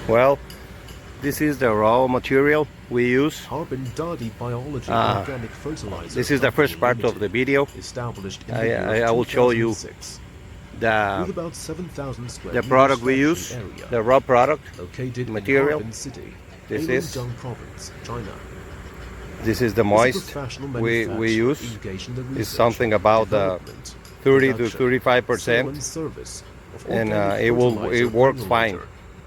Well, this is the raw material we use. Biology Organic Fertilizer. This is the first part of the video. Established in I will show you the product we use, the raw product material. This is the moist we use. It's something about 30 to 35%, and it works fine.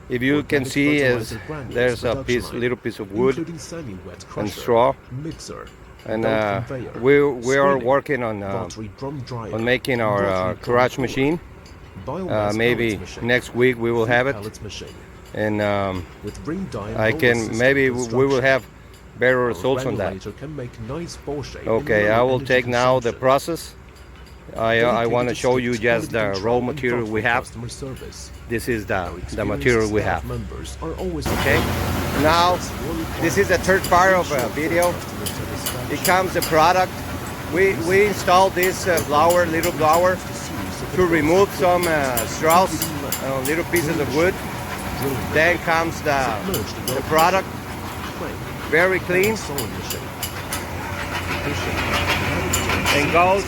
If you can see, there's a little piece of wood and straw, and we are working on making our garage machine. Maybe next week we will have it, and maybe we will have better results on that. Okay, I will take now the process. I want to show you just the raw material we have. This is the material we have. Okay, now this is the third part of a video. It comes the product. We installed this little blower to remove some straws, little pieces of wood. Then comes the product, very clean, and goes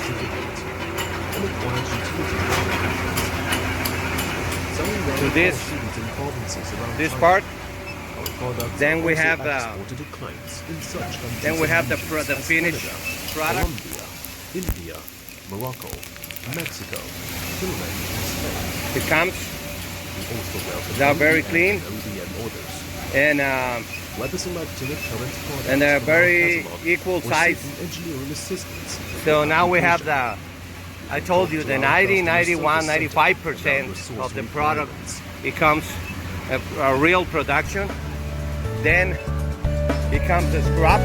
to this part. Then we have the finished product. India, Morocco, Mexico, Finland, It comes. They're very clean, and they're very equal size. So now we have I told you the 90, 91, 95% of the product. It comes a real production. Then it comes the scrap.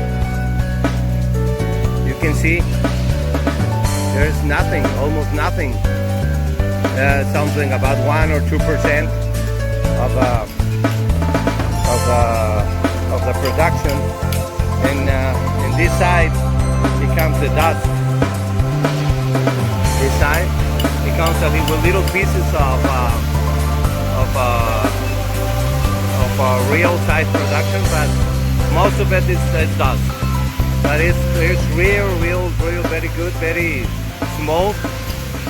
You can see there's nothing, almost nothing. Something about 1 or 2% of the production. And in this side, it comes the dust. This side, it comes with little pieces of real size production, but most of it is dust. But it's real, very good, very small.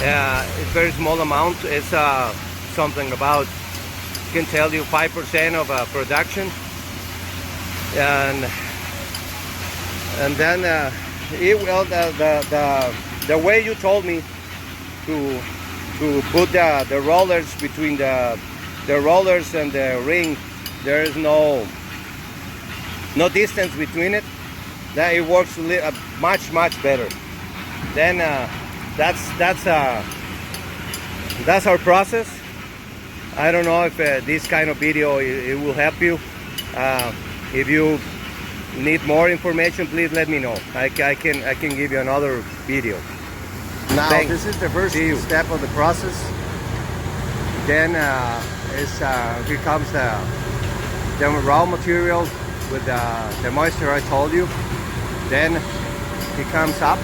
It's very small amount. It's something about, can tell you, 5% of production, and then the way you told me to put the rollers between the rollers and the ring, there is no distance between it. That it works much better. Then that's our process. I don't know if this kind of video it will help you. If you need more information, please let me know. I can give you another video. Now this is the first step of the process. Then here comes the raw material with the moisture I told you. Then it comes up.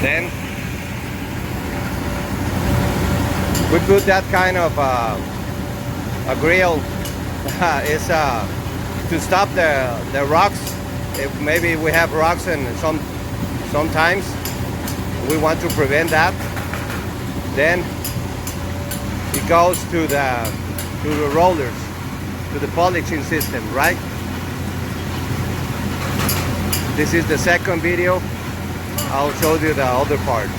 Then we put that kind of a grill is to stop the rocks. If maybe we have rocks, and sometimes we want to prevent that. Then it goes to the rollers, to the polishing system, right? This is the second video. I'll show you the other part.